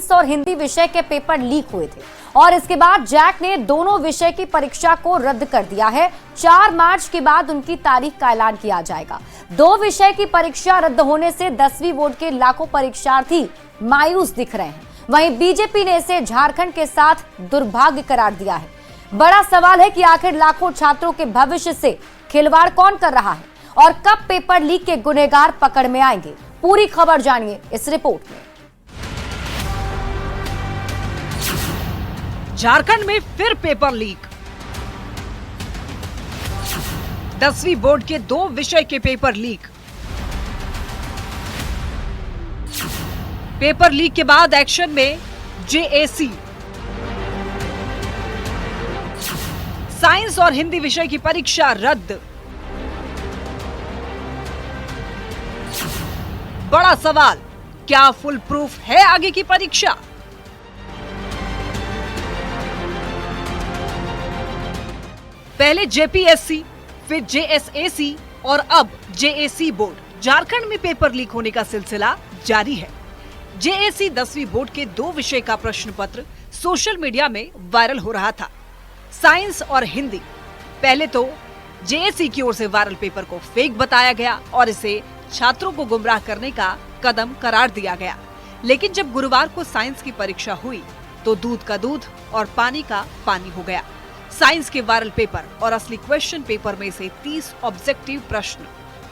Science और हिंदी विषय के पेपर लीक हुए थे और इसके बाद जैक ने दोनों विषय की परीक्षा को रद्द कर दिया है। 4 मार्च के बाद उनकी तारीख का ऐलान किया जाएगा। 2 विषय की परीक्षा रद्द होने से 10वीं बोर्ड के लाखों परीक्षार्थी मायूस दिख रहे हैं। वहीं बीजेपी ने इसे झारखंड के साथ दुर्भाग्य करार दिया है। बड़ा सवाल है कि आखिर लाखों छात्रों के भविष्य से खिलवाड़ कौन कर रहा है और कब पेपर लीक के गुनहगार पकड़ में आएंगे। पूरी खबर जानिए इस रिपोर्ट में। झारखंड में फिर पेपर लीक। 10वीं बोर्ड के 2 विषय के पेपर लीक। पेपर लीक के बाद एक्शन में जेएसी। साइंस और हिंदी विषय की परीक्षा रद्द। बड़ा सवाल, क्या फुल प्रूफ है आगे की परीक्षा? पहले जेपीएससी, फिर जेएसएसी और अब जेएसी बोर्ड। झारखंड में पेपर लीक होने का सिलसिला जारी है। जेएसी 10वीं बोर्ड के 2 विषय का प्रश्न पत्र सोशल मीडिया में वायरल हो रहा था, साइंस और हिंदी। पहले तो जेएसी की ओर से वायरल पेपर को फेक बताया गया और इसे छात्रों को गुमराह करने का कदम करार दिया गया। लेकिन जब गुरुवार को साइंस की परीक्षा हुई तो दूध का दूध और पानी का पानी हो गया। साइंस के वायरल पेपर और असली क्वेश्चन पेपर में से 30 ऑब्जेक्टिव प्रश्न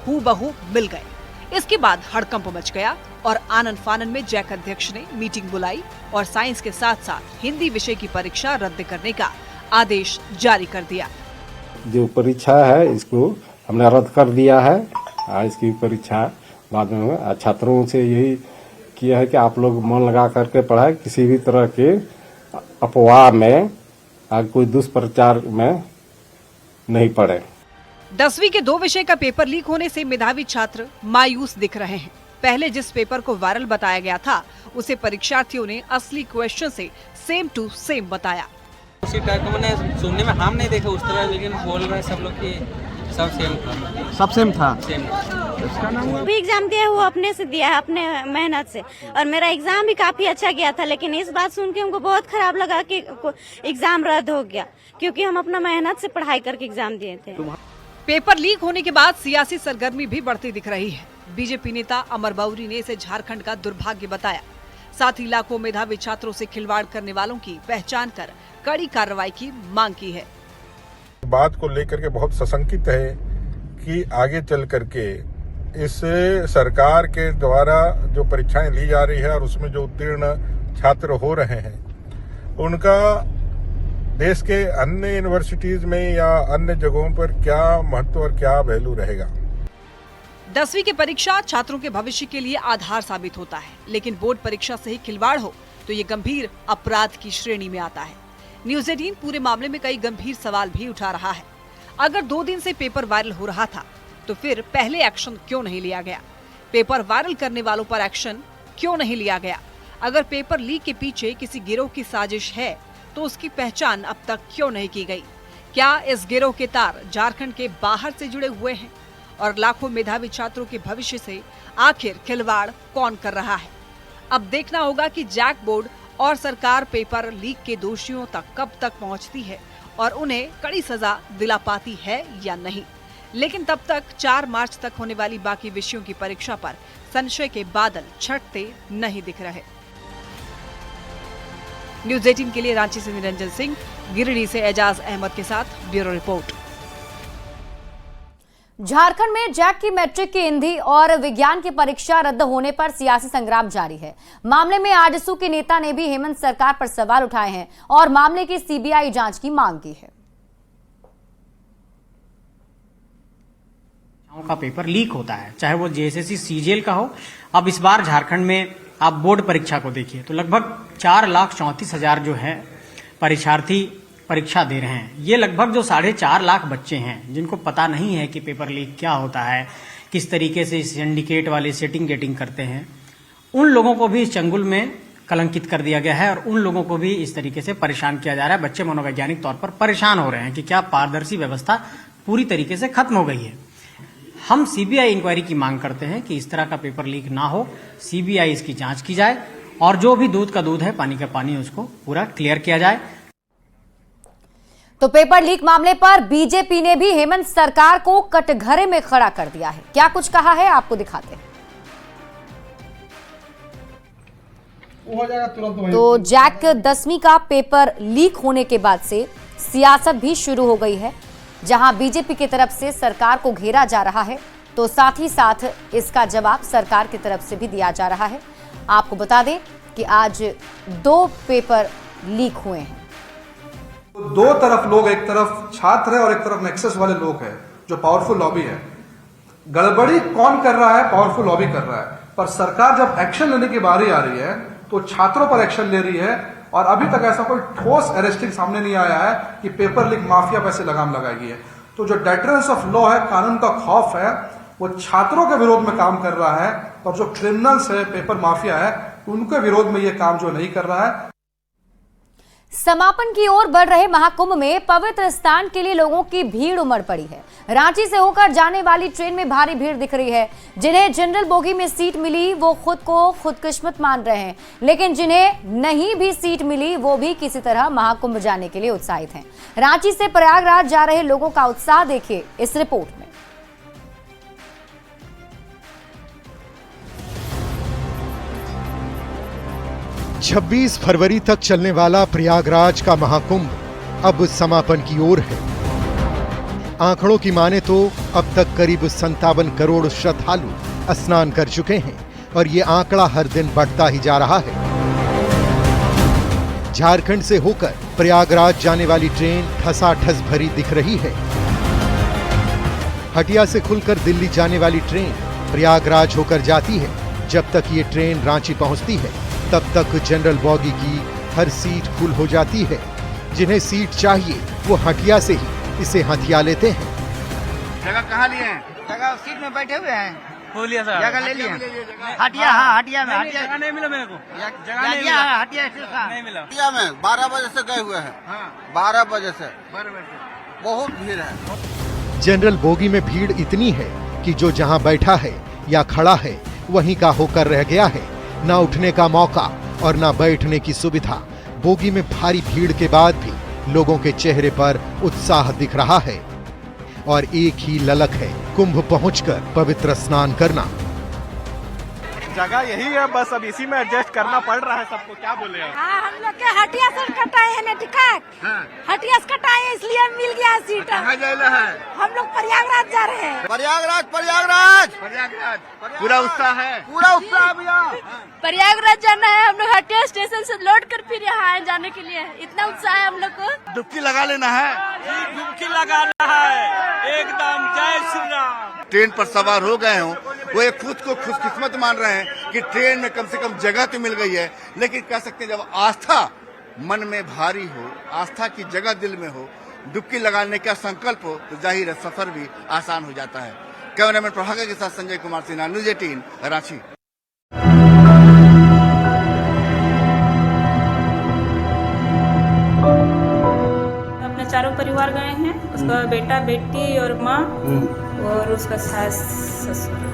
हूबहू मिल गए। इसके बाद हड़कंप मच गया और आनन फानन में जैक अध्यक्ष ने मीटिंग बुलाई और साइंस के साथ साथ हिंदी विषय की परीक्षा रद्द करने का आदेश जारी कर दिया। जो परीक्षा है इसको हमने रद्द कर दिया है। इसकी परीक्षा बाद में छात्रों से यही किया है कि आप लोग मन लगा करके पढ़ाए, किसी भी तरह के अफवाह में कोई दुष्प्रचार में नहीं पड़े। 10वीं के 2 विषय का पेपर लीक होने से मेधावी छात्र मायूस दिख रहे हैं। पहले जिस पेपर को वायरल बताया गया था उसे परीक्षार्थियों ने असली क्वेश्चन से सेम टू सेम बताया। उसी टाइप का मैंने सुनने में हम नहीं देखा उस तरह, लेकिन बोल रहे सब लोग कि सब सेम था। सब सेम था। भी एग्जाम दिया वो अपने से दिया है, अपने मेहनत से, और मेरा एग्जाम भी काफी अच्छा गया था। लेकिन इस बात सुन के हमको बहुत खराब लगा कि एग्जाम रद्द हो गया, क्योंकि हम अपना मेहनत से पढ़ाई करके एग्जाम दिए थे। पेपर लीक होने के बाद सियासी सरगर्मी भी बढ़ती दिख रही है। बीजेपी नेता अमर बाउरी ने इसे झारखंड का दुर्भाग्य बताया। साथ ही लाखों मेधावी छात्रों से खिलवाड़ करने वालों की पहचान कर कड़ी कार्रवाई की मांग की है। बात को लेकर के बहुत सशंकित है कि आगे चल करके इस सरकार के द्वारा जो परीक्षाएं ली जा रही है और उसमें जो उत्तीर्ण छात्र हो रहे हैं उनका देश के अन्य यूनिवर्सिटीज में या अन्य जगहों पर क्या महत्व और क्या वैल्यू रहेगा। 10वीं की परीक्षा छात्रों के भविष्य के लिए आधार साबित होता है, लेकिन बोर्ड परीक्षा से ही खिलवाड़ हो तो ये गंभीर अपराध की श्रेणी में आता है। न्यूज़ 18 पूरे मामले में कई गंभीर सवाल भी उठा रहा है। अगर 2 दिन से पेपर वायरल हो रहा था तो फिर पहले एक्शन क्यों नहीं लिया गया? पेपर वायरल करने वालों पर एक्शन क्यों नहीं लिया गया? अगर पेपर लीक के पीछे किसी गिरोह की साजिश है तो उसकी पहचान अब तक क्यों नहीं की गई? क्या इस गिरोह के तार झारखंड के बाहर से जुड़े हुए हैं? और लाखों मेधावी छात्रों के भविष्य से आखिर खिलवाड़ कौन कर रहा है? अब देखना होगा कि जैक बोर्ड और सरकार पेपर लीक के दोषियों तक कब तक पहुंचती है और उन्हें कड़ी सजा दिला पाती है या नहीं। लेकिन तब तक 4 मार्च तक होने वाली बाकी विषयों की परीक्षा पर संशय के बादल छटते नहीं दिख रहे। न्यूज़ 18 के लिए रांची से निरंजन सिंह, गिरिडीह से एजाज अहमद के साथ ब्यूरो रिपोर्ट। झारखंड में जैक की मैट्रिक की हिंदी और विज्ञान की परीक्षा रद्द होने पर सियासी संग्राम जारी है। मामले में आजसू के नेता ने भी हेमंत सरकार पर सवाल उठाए हैं और मामले की सीबीआई जांच की मांग की है। का पेपर लीक होता है, चाहे वो जेएसएससी सीजीएल का हो। अब इस बार झारखंड में आप बोर्ड परीक्षा को देखिए तो लगभग 4,34,000 जो है परीक्षार्थी परीक्षा दे रहे हैं। ये लगभग जो 4.5 लाख बच्चे हैं जिनको पता नहीं है कि पेपर लीक क्या होता है, किस तरीके से सिंडिकेट वाले सेटिंग गेटिंग करते हैं, उन लोगों को भी इस चंगुल में कलंकित कर दिया गया है और उन लोगों को भी इस तरीके से परेशान किया जा रहा है। बच्चे मनोवैज्ञानिक तौर पर परेशान हो रहे हैं कि क्या पारदर्शी व्यवस्था पूरी तरीके से खत्म हो गई है। हम सीबीआई इंक्वायरी की मांग करते हैं कि इस तरह का पेपर लीक ना हो, सीबीआई इसकी जांच की जाए और जो भी दूध का दूध है, पानी का पानी, उसको पूरा क्लियर किया जाए। तो पेपर लीक मामले पर बीजेपी ने भी हेमंत सरकार को कटघरे में खड़ा कर दिया है। क्या कुछ कहा है आपको दिखाते हैं। तो जैक 10वीं का पेपर लीक होने के बाद से सियासत भी शुरू हो गई है, जहां बीजेपी की तरफ से सरकार को घेरा जा रहा है, तो साथ ही साथ इसका जवाब सरकार की तरफ से भी दिया जा रहा है। आपको बता दें कि आज 2 पेपर लीक हुए हैं। दो तरफ लोग, एक तरफ छात्र है और एक तरफ नेक्सस वाले लोग हैं जो पावरफुल लॉबी है। गड़बड़ी कौन कर रहा है? पावरफुल लॉबी कर रहा है। पर सरकार जब एक्शन लेने की बारी आ रही है तो छात्रों पर एक्शन ले रही है, और अभी तक ऐसा कोई ठोस अरेस्टिंग सामने नहीं आया है कि पेपर लीक माफिया पे से लगाम लगाएगी है। तो जो डेटरेंस ऑफ लॉ है, कानून का खौफ है, वो छात्रों के विरोध में काम कर रहा है, और जो क्रिमिनल्स है, पेपर माफिया है, उनके विरोध में ये काम जो नहीं कर रहा है। समापन की ओर बढ़ रहे महाकुंभ में पवित्र स्नान के लिए लोगों की भीड़ उमड़ पड़ी है। रांची से होकर जाने वाली ट्रेन में भारी भीड़ दिख रही है। जिन्हें जनरल बोगी में सीट मिली वो खुद को खुदकिस्मत मान रहे हैं, लेकिन जिन्हें नहीं भी सीट मिली वो भी किसी तरह महाकुंभ जाने के लिए उत्साहित हैं। रांची से प्रयागराज जा रहे लोगों का उत्साह देखिए इस रिपोर्ट में। 26 फरवरी तक चलने वाला प्रयागराज का महाकुंभ अब समापन की ओर है। आंकड़ों की माने तो अब तक करीब 57 करोड़ श्रद्धालु स्नान कर चुके हैं, और ये आंकड़ा हर दिन बढ़ता ही जा रहा है। झारखंड से होकर प्रयागराज जाने वाली ट्रेन ठसाठस भरी दिख रही है। हटिया से खुलकर दिल्ली जाने वाली ट्रेन प्रयागराज होकर जाती है। जब तक ये ट्रेन रांची पहुंचती है तब तक जनरल बॉगी की हर सीट फुल हो जाती है। जिन्हें सीट चाहिए वो हटिया से ही इसे हथिया लेते हैं। जगह कहाँ लिए हैं? जगह सीट में बैठे हुए हैं। बोलिए सर, जगह ले लिए। हटिया, हाँ हटिया में। हटिया जगह नहीं मिला मेरे को, जगह नहीं मिला। हटिया स्टेशन नहीं मिला। हटिया में 12 बजे से गए हुए हैं। 12 बजे से बहुत भीड़ है। जनरल बोगी में भीड़ इतनी है कि जो जहां बैठा है या खड़ा है वहीं का होकर रह गया है। ना उठने का मौका और ना बैठने की सुविधा। बोगी में भारी भीड़ के बाद भी लोगों के चेहरे पर उत्साह दिख रहा है, और एक ही ललक है, कुंभ पहुंचकर पवित्र स्नान करना। जगह यही है, बस अब इसी में एडजस्ट करना पड़ रहा है सबको। क्या बोले आप? हाँ, हम लोग के हटिया से कटाए है टिकट। हटिया से कटाए इसलिए मिल गया सीट। कहाँ जाना है? हम लोग प्रयागराज जा रहे हैं। प्रयागराज प्रयागराज प्रयागराज पूरा उत्साह है, पूरा उत्साह भैया। प्रयागराज जाना है। हम लोग हटिया स्टेशन से लौट कर फिर यहाँ आए जाने के लिए। इतना उत्साह है हम लोग को। डुबकी लगा लेना है। डुबकी लगाना है एकदम। जय श्री राम। ट्रेन पर सवार हो गए हों, वो एक खुद को खुशकिस्मत मान रहे हैं कि ट्रेन में कम से कम जगह तो मिल गई है। लेकिन कह सकते हैं जब आस्था मन में भारी हो, आस्था की जगह दिल में हो, डुबकी लगाने का संकल्प हो, तो जाहिर है सफर भी आसान हो जाता है। कैमरामैन प्रभाकर के साथ संजय कुमार सिन्हा, न्यूज़ 18 रांची। अपने चारों परिवार गए हैं, उसका बेटा बेटी और माँ और उसका सास ससुर।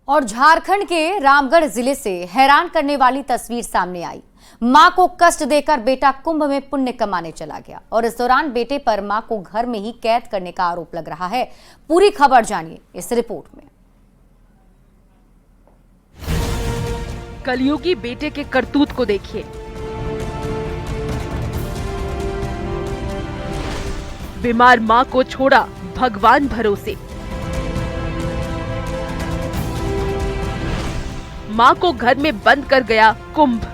और झारखंड के रामगढ़ जिले से हैरान करने वाली तस्वीर सामने आई। मां को कष्ट देकर बेटा कुंभ में पुण्य कमाने चला गया, और इस दौरान बेटे पर मां को घर में ही कैद करने का आरोप लग रहा है। पूरी खबर जानिए इस रिपोर्ट में। कलयुगी बेटे के करतूत को देखिए। बीमार मां को छोड़ा भगवान भरोसे। मां को घर में बंद कर गया कुंभ।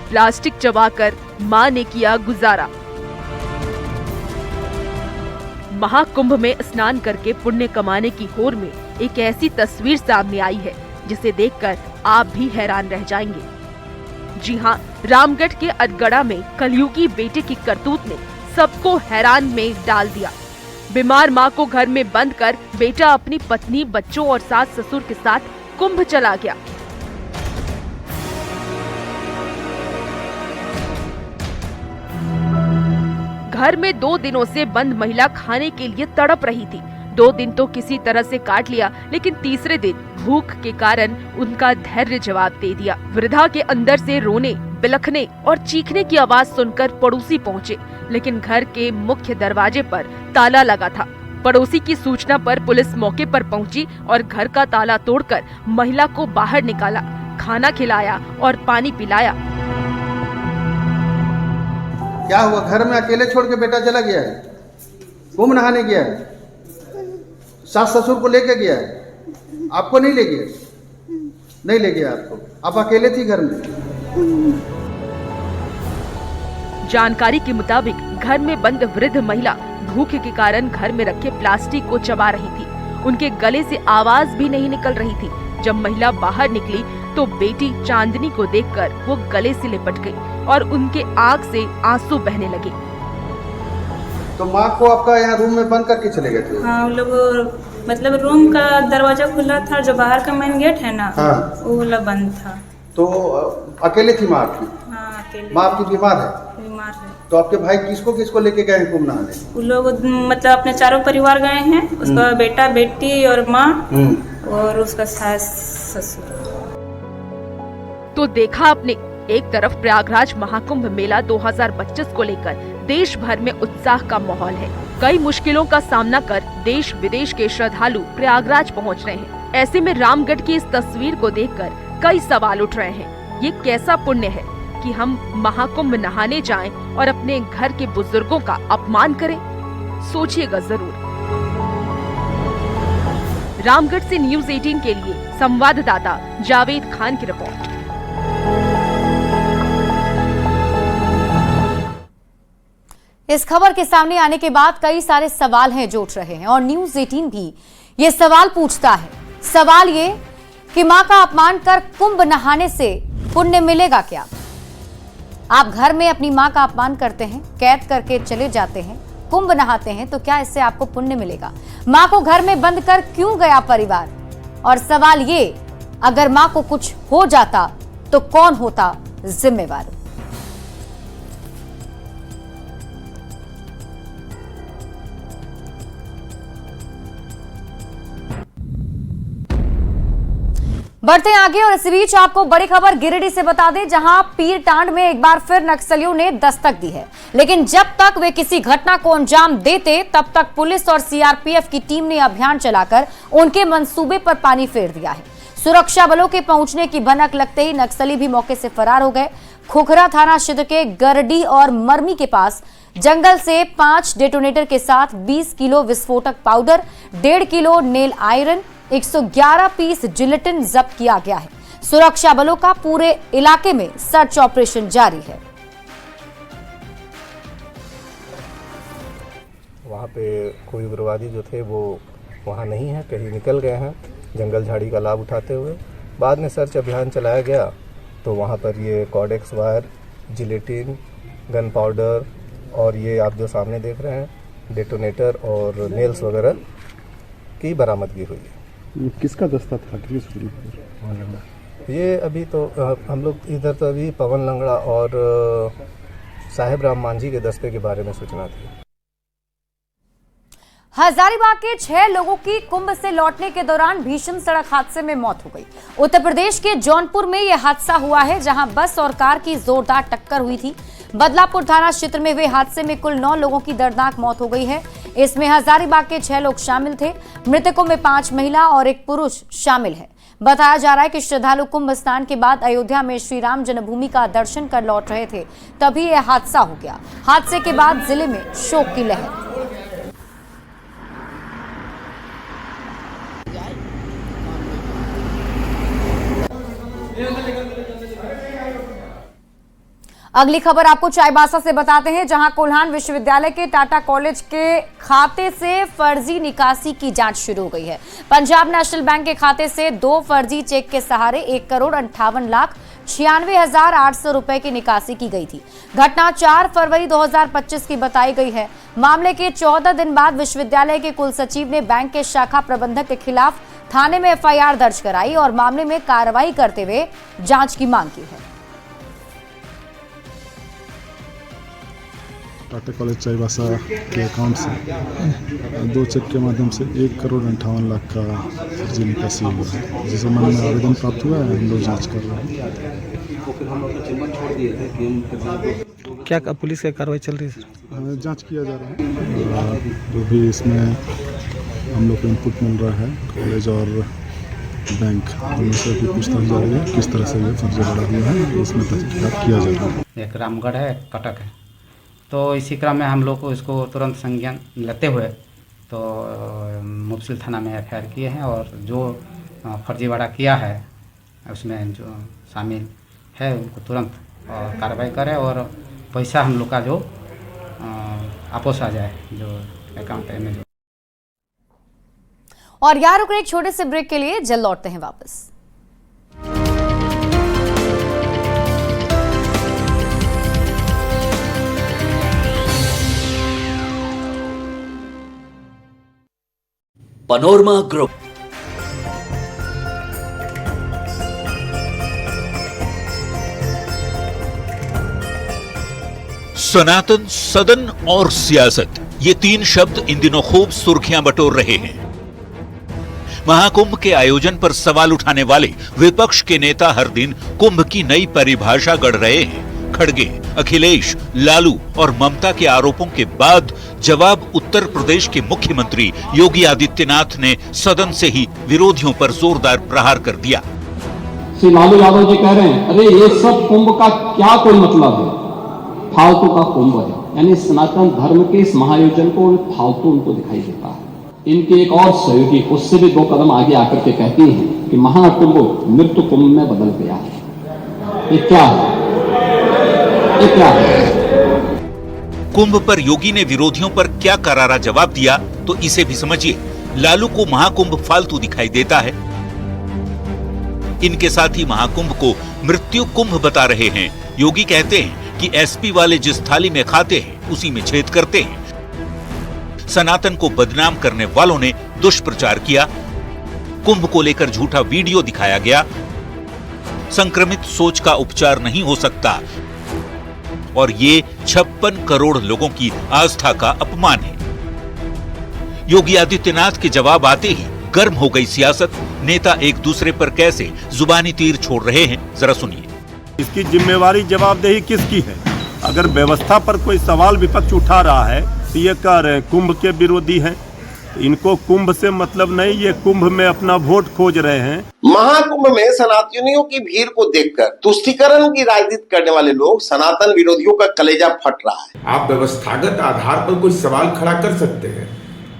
प्लास्टिक चबाकर मां ने किया गुजारा। महाकुंभ में स्नान करके पुण्य कमाने की होड़ में एक ऐसी तस्वीर सामने आई है जिसे देखकर आप भी हैरान रह जाएंगे। जी हां, रामगढ़ के अदगड़ा में कलयुगी बेटे की करतूत ने सबको हैरान में डाल दिया। बीमार मां को घर में बंद कर बेटा अपनी पत्नी, बच्चों और सास ससुर के साथ कुंभ चला गया। घर में 2 दिनों से बंद महिला खाने के लिए तड़प रही थी। 2 दिन तो किसी तरह से काट लिया, लेकिन तीसरे दिन भूख के कारण उनका धैर्य जवाब दे दिया। वृद्धा के अंदर से रोने, बिलखने और चीखने की आवाज सुनकर पड़ोसी पहुँचे, लेकिन घर के मुख्य दरवाजे पर ताला लगा था। पड़ोसी की सूचना पर पुलिस मौके पर पहुंची और घर का ताला तोड़कर महिला को बाहर निकाला, खाना खिलाया और पानी पिलाया। क्या हुआ? घर में अकेले छोड़ के बेटा चला गया है, कुंभ नहाने गया है, सास ससुर को लेके गया है, आपको नहीं ले गया? नहीं ले गया आपको, आप अकेले थी घर में। जानकारी के मुताबिक घर में बंद वृद्ध महिला भूख के कारण घर में रखे प्लास्टिक को चबा रही थी। उनके गले से आवाज भी नहीं निकल रही थी। जब महिला बाहर निकली तो बेटी चांदनी को देखकर वो गले से लिपट गई और उनके आंख से आंसू बहने लगे। तो माँ को आपका यहाँ रूम में बंद करके चले गए थे? हाँ, लोग मतलब रूम का दरवाजा खुला था, जो बाहर का मेन गेट है ना, हाँ, वो वाला बंद था। तो अकेले थी माँ आपकी? हाँ, अकेले। माँ आपकी बीमार है? बीमार है। तो आपके भाई किसको लेके गए हैं कुंभ नहाने? वो लोग मतलब अपने चारों परिवार गए हैं, उसका बेटा, बेटी और माँ और उसका सास ससुर। तो देखा आपने, एक तरफ प्रयागराज महाकुंभ मेला 2025 को लेकर देश भर में उत्साह का माहौल है। कई मुश्किलों का सामना कर देश विदेश के श्रद्धालु प्रयागराज पहुंच रहे हैं। ऐसे में रामगढ़ की इस तस्वीर को देखकर कई सवाल उठ रहे हैं। ये कैसा पुण्य है कि हम महाकुंभ नहाने जाएं और अपने घर के बुजुर्गों का अपमान करें? सोचिएगा जरूर। रामगढ़ से न्यूज़ 18 के लिए संवाददाता जावेद खान की रिपोर्ट। इस खबर के सामने आने के बाद कई सारे सवाल हैं जो उठ रहे हैं और न्यूज़ 18 भी ये सवाल पूछता है। सवाल ये कि मां का अपमान कर कुंभ नहाने से पुण्य मिलेगा क्या? आप घर में अपनी मां का अपमान करते हैं, कैद करके चले जाते हैं, कुंभ नहाते हैं, तो क्या इससे आपको पुण्य मिलेगा? मां को घर में बंद कर क्यों गया परिवार? और सवाल ये, अगर मां को कुछ हो जाता तो कौन होता जिम्मेवार? बढ़ते हैं आगे और इस बीच आपको बड़ी खबर गिरिडीह से बता दें, जहां पीरटांड में एक बार फिर नक्सलियों ने दस्तक दी है। लेकिन जब तक वे किसी घटना को अंजाम देते तब तक पुलिस और सीआरपीएफ की टीम ने अभियान चलाकर उनके मंसूबे पर पानी फेर दिया है। सुरक्षा बलों के पहुंचने की भनक लगते ही नक्सली भी मौके से फरार हो गए। खोखरा थाना क्षेत्र के गरडी और मरमी के पास जंगल से 5 डेटोनेटर के साथ 20 किलो विस्फोटक powder, 1.5 kilo nail iron, 111 piece gelatine जब्त किया गया है। सुरक्षा बलों का पूरे इलाके में सर्च ऑपरेशन जारी है। वहाँ पे कोई उग्रवादी जो थे वो वहाँ नहीं है, कहीं निकल गए हैं जंगल झाड़ी का लाभ उठाते हुए। बाद में सर्च अभियान चलाया गया तो वहाँ पर ये Codex wire, gelatin, gun powder और ये आप जो सामने देख रहे हैं डेटोनेटर और नेल्स वगैरह की बरामदगी हुई है। किसका दस्ता था? ये अभी तो हम लोग इधर तो अभी पवन लंगड़ा और साहेब राम मांझी के दस्ते के बारे में सूचना थी। हजारीबाग के 6 लोगों की कुंभ से लौटने के दौरान भीषण सड़क हादसे में मौत हो गई। उत्तर प्रदेश के जौनपुर में यह हादसा हुआ है, जहां बस और कार की जोरदार टक्कर हुई थी। बदलापुर थाना क्षेत्र में हुए हादसे में कुल 9 लोगों की दर्दनाक मौत हो गई है। इसमें हजारीबाग के 6 लोग शामिल थे। मृतकों में 5 महिला और 1 पुरुष शामिल है। बताया जा रहा है कि श्रद्धालु कुंभ स्नान के बाद अयोध्या में श्री राम जन्मभूमि का दर्शन कर लौट रहे थे, तभी यह हादसा हो गया। हादसे के बाद जिले में शोक की लहर। अगली खबर आपको चाईबासा से बताते हैं, जहां कोल्हान विश्वविद्यालय के टाटा कॉलेज के खाते से फर्जी निकासी की जांच शुरू हो गई है। पंजाब नेशनल बैंक के खाते से 2 फर्जी चेक के सहारे 1,58,96,800 रुपए की निकासी की गई थी। घटना 4 फरवरी 2025 की बताई गई है। मामले के 14 दिन बाद विश्वविद्यालय के कुलसचिव ने बैंक के शाखा प्रबंधक के खिलाफ थाने में एफआईआर दर्ज कराई और मामले में कार्रवाई करते हुए जांच की मांग की है। टाटा कॉलेज चाईबासा के अकाउंट से 2 चेक के माध्यम से 1,58,00,000 का फर्जी निकासी हुआ है, जिस संबंध में आवेदन प्राप्त हुआ है। हम लोग जाँच कर रहे हैं। क्या पुलिस की कार्रवाई चल रही है? जांच किया जा रहा है। जो भी इसमें हम लोग को इनपुट मिल रहा है, कॉलेज और बैंक दोनों से भी पूछताछ जारी है, किस तरह से ये फर्जी बड़ा हुआ है, इसमें तहकीकात किया जा रहा है। एक रामगढ़ है, कटक है, तो इसी क्रम में हम लोग को इसको तुरंत संज्ञान लेते हुए तो मुफस्सिल थाना में एफआईआर किए हैं और जो फर्जीवाड़ा किया है उसमें जो शामिल है उनको तुरंत कार्रवाई करें और पैसा हम लोग का जो वापस आ जाए जो अकाउंट में। और यहाँ रुक एक छोटे से ब्रेक के लिए, जल्द लौटते हैं वापस। पनोरमा ग्रुप, सनातन, सदन और सियासत, ये 3 शब्द इन दिनों खूब सुर्खियां बटोर रहे हैं। महाकुंभ के आयोजन पर सवाल उठाने वाले विपक्ष के नेता हर दिन कुंभ की नई परिभाषा गढ़ रहे हैं। खड़गे, अखिलेश, लालू और ममता के आरोपों के बाद जवाब उत्तर प्रदेश के मुख्यमंत्री योगी आदित्यनाथ ने सदन से ही विरोधियों पर जोरदार प्रहार कर दिया। श्री लालू यादव जी कह रहे हैं, अरे ये सब कुंभ का क्या कोई मतलब है, फालतू का कुंभ है। यानी सनातन धर्म के इस महायोजन को फालतू उनको दिखाई देता है। इनके एक और सहयोगी उससे भी 2 कदम आगे आकर के कहती हैं कि महाकुंभ मृत्यु कुंभ में बदल गया है। ये क्या है? ये क्या है? कुंभ पर योगी ने विरोधियों पर क्या करारा जवाब दिया, तो इसे भी समझिए। लालू को महाकुंभ फालतू दिखाई देता है, इनके साथ ही महाकुंभ को मृत्यु कुंभ बता रहे हैं। योगी कहते हैं कि एसपी वाले जिस थाली में खाते हैं उसी में छेद करते हैं। सनातन को बदनाम करने वालों ने दुष्प्रचार किया, कुंभ को लेकर झूठा वीडियो दिखाया गया, संक्रमित सोच का उपचार नहीं हो सकता और ये 56 करोड़ लोगों की आस्था का अपमान है। योगी आदित्यनाथ के जवाब आते ही गर्म हो गई सियासत। नेता एक दूसरे पर कैसे जुबानी तीर छोड़ रहे हैं, जरा सुनिए। इसकी जिम्मेवारी जवाबदेही किसकी है? अगर व्यवस्था पर कोई सवाल विपक्ष उठा रहा है तो ये कह रहे हैं कुंभ के विरोधी हैं, तो इनको कुंभ से मतलब नहीं, ये कुंभ में अपना वोट खोज रहे हैं। महाकुंभ में सनातनियों की भीड़ को देखकर तुष्टीकरण की राजनीति करने वाले लोग सनातन विरोधियों का कलेजा फट रहा है। आप व्यवस्थागत आधार पर कोई सवाल खड़ा कर सकते हैं,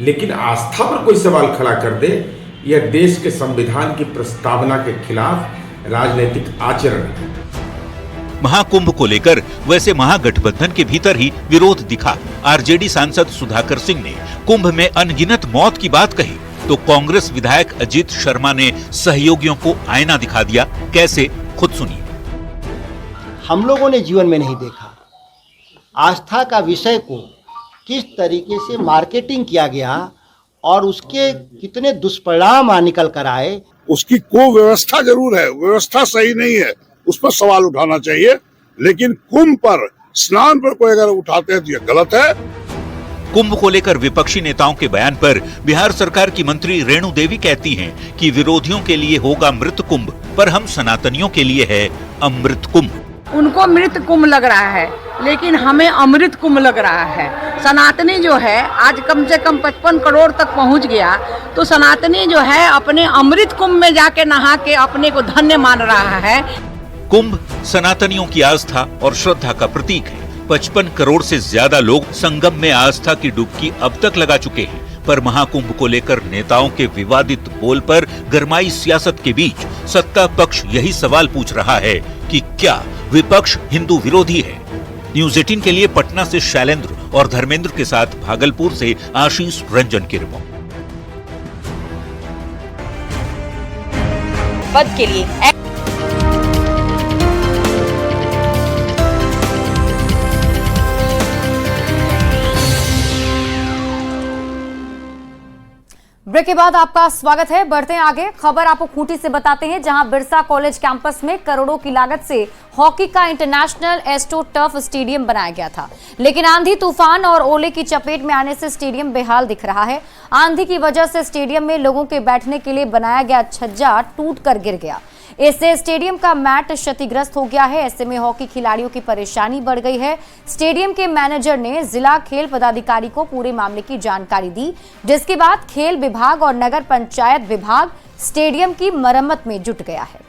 लेकिन आस्था पर कोई सवाल खड़ा कर दे, यह देश के संविधान की प्रस्तावना के खिलाफ राजनीतिक आचरण है। महाकुंभ को लेकर वैसे महागठबंधन के भीतर ही विरोध दिखा। आरजेडी सांसद सुधाकर सिंह ने कुंभ में अनगिनत मौत की बात कही तो कांग्रेस विधायक अजीत शर्मा ने सहयोगियों को आईना दिखा दिया। कैसे, खुद सुनिए। हम लोगों ने जीवन में नहीं देखा आस्था का विषय को किस तरीके से मार्केटिंग किया गया और उसके कितने दुष्परिणाम निकल कर आए। उसकी व्यवस्था जरूर है, व्यवस्था सही नहीं है, उस पर सवाल उठाना चाहिए, लेकिन कुंभ पर, स्नान पर कोई अगर उठाते हैं तो यह गलत है। कुंभ को लेकर विपक्षी नेताओं के बयान पर बिहार सरकार की मंत्री रेणु देवी कहती हैं कि विरोधियों के लिए होगा मृत कुंभ, पर हम सनातनियों के लिए है अमृत कुंभ। उनको मृत कुंभ लग रहा है, लेकिन हमें अमृत कुंभ लग रहा है। सनातनी जो है आज कम से कम 55 करोड़ तक पहुंच गया, तो सनातनी जो है अपने अमृत कुंभ में जाके नहा के अपने को धन्य मान रहा है। कुंभ सनातनियों की आस्था और श्रद्धा का प्रतीक है। 55 करोड़ से ज्यादा लोग संगम में आस्था की डुबकी अब तक लगा चुके हैं, पर महाकुंभ को लेकर नेताओं के विवादित बोल पर गरमाई सियासत के बीच सत्ता पक्ष यही सवाल पूछ रहा है कि क्या विपक्ष हिंदू विरोधी है। न्यूज 18 के लिए पटना से शैलेंद्र और धर्मेंद्र के साथ भागलपुर से आशीष रंजन की रिपोर्ट। पद के लिए ब्रेक के बाद आपका स्वागत है। बढ़ते हैं आगे, खबर आपको खूंटी से बताते हैं, जहां बिरसा कॉलेज कैंपस में करोड़ों की लागत से हॉकी का इंटरनेशनल एस्ट्रो टर्फ स्टेडियम बनाया गया था, लेकिन आंधी तूफान और ओले की चपेट में आने से स्टेडियम बेहाल दिख रहा है। आंधी की वजह से स्टेडियम में लोगों के बैठने के लिए बनाया गया छज्जा टूटकर गिर गया। इससे स्टेडियम का मैट क्षतिग्रस्त हो गया है। ऐसे में हॉकी खिलाड़ियों की परेशानी बढ़ गई है। स्टेडियम के मैनेजर ने जिला खेल पदाधिकारी को पूरे मामले की जानकारी दी, जिसके बाद खेल विभाग और नगर पंचायत विभाग स्टेडियम की मरम्मत में जुट गया है।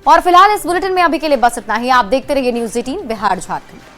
और फिलहाल इस बुलेटिन में अभी के लिए बस इतना ही। आप देखते रहिए न्यूज़ 18 बिहार झारखंड।